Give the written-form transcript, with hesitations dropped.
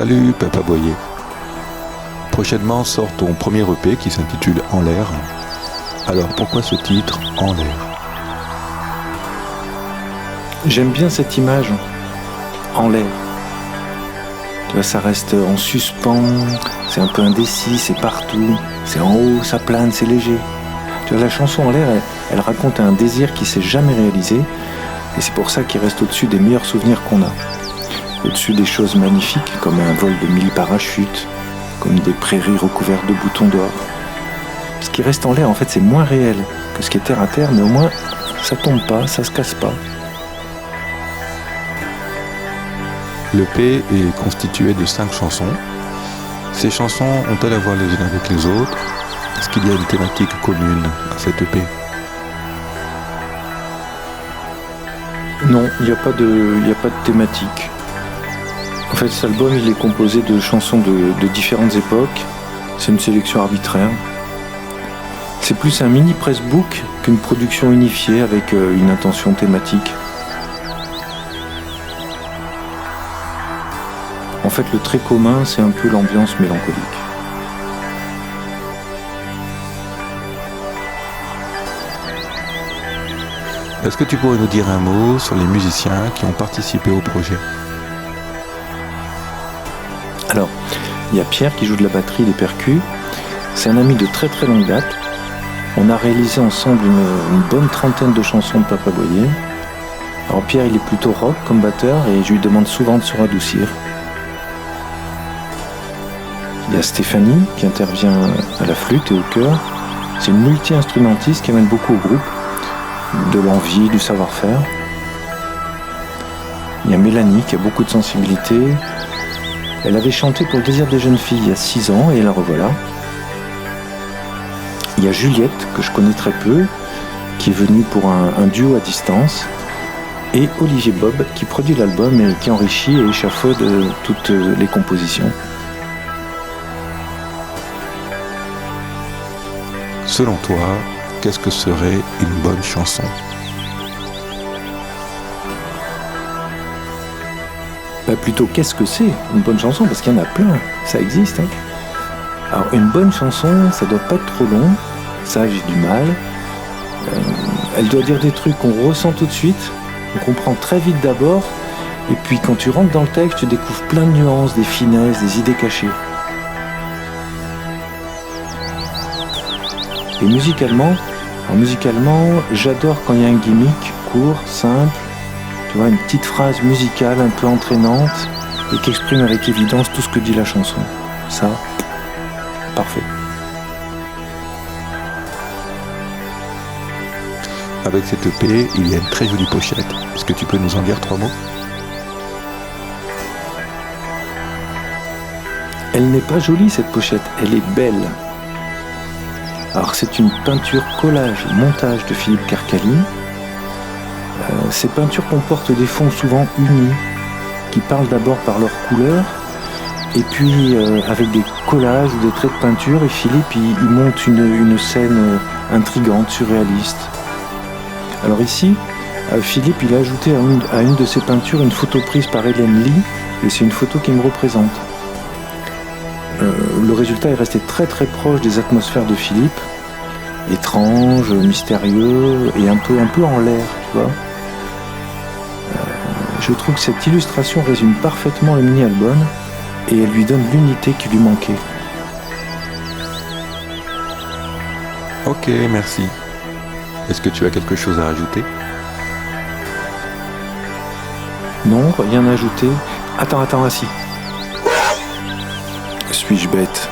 Salut Papa Boyer. Prochainement sort ton premier EP qui s'intitule En l'air. Alors pourquoi ce titre En l'air? J'aime bien cette image, en l'air. Tu vois, ça reste en suspens, c'est un peu indécis, c'est partout, c'est en haut, ça plane, c'est léger. Tu vois, la chanson En l'air, elle raconte un désir qui s'est jamais réalisé, et c'est pour ça qu'il reste au-dessus des meilleurs souvenirs qu'on a. Au-dessus des choses magnifiques, comme un vol de 1000 parachutes, comme des prairies recouvertes de boutons d'or. Ce qui reste en l'air, en fait, c'est moins réel que ce qui est terre à terre, mais au moins, ça tombe pas, ça se casse pas. L'EP est constitué de 5 chansons. Ces chansons ont-elles à voir les unes avec les autres? Est-ce qu'il y a une thématique commune à cette EP? Non, il n'y a pas de thématique. En fait, cet album, il est composé de chansons de différentes époques. C'est une sélection arbitraire. C'est plus un mini pressbook qu'une production unifiée avec une intention thématique. En fait, le trait commun, c'est un peu l'ambiance mélancolique. Est-ce que tu pourrais nous dire un mot sur les musiciens qui ont participé au projet? Alors, il y a Pierre qui joue de la batterie, des percus. C'est un ami de très très longue date. On a réalisé ensemble une bonne trentaine de chansons de Papa Boyer. Alors Pierre, il est plutôt rock comme batteur et je lui demande souvent de se radoucir. Il y a Stéphanie qui intervient à la flûte et au chœur. C'est une multi-instrumentiste qui amène beaucoup au groupe, de l'envie, du savoir-faire. Il y a Mélanie qui a beaucoup de sensibilité. Elle avait chanté pour le désir des jeunes filles il y a 6 ans et la revoilà. Il y a Juliette, que je connais très peu, qui est venue pour un duo à distance. Et Olivier Bob, qui produit l'album et qui enrichit et échafaude toutes les compositions. Selon toi, qu'est-ce que serait une bonne chanson? Plutôt, qu'est-ce que c'est une bonne chanson? Parce qu'il y en a plein, ça existe. Hein. Alors, une bonne chanson, ça doit pas être trop long. Ça, j'ai du mal. Elle doit dire des trucs qu'on ressent tout de suite, on comprend très vite d'abord, et puis quand tu rentres dans le texte, tu découvres plein de nuances, des finesses, des idées cachées. Et musicalement, j'adore quand il y a un gimmick court, simple, tu vois, une petite phrase musicale un peu entraînante et qui exprime avec évidence tout ce que dit la chanson. Ça, parfait. Avec cette EP, il y a une très jolie pochette. Est-ce que tu peux nous en dire 3 mots? Elle n'est pas jolie cette pochette, elle est belle. Alors c'est une peinture collage, montage de Philippe Carcali. Ces peintures comportent des fonds souvent unis, qui parlent d'abord par leur couleur, et puis avec des collages ou des traits de peinture, et Philippe il monte une scène intrigante, surréaliste. Alors ici, Philippe il a ajouté à une de ses peintures une photo prise par Hélène Lee, et c'est une photo qui me représente. Le résultat est resté très très proche des atmosphères de Philippe, étrange, mystérieux et un peu en l'air, tu vois. Je trouve que cette illustration résume parfaitement le mini-album et elle lui donne l'unité qui lui manquait. Ok, merci. Est-ce que tu as quelque chose à ajouter? Non, rien à ajouter. Attends, assis. Suis-je bête ?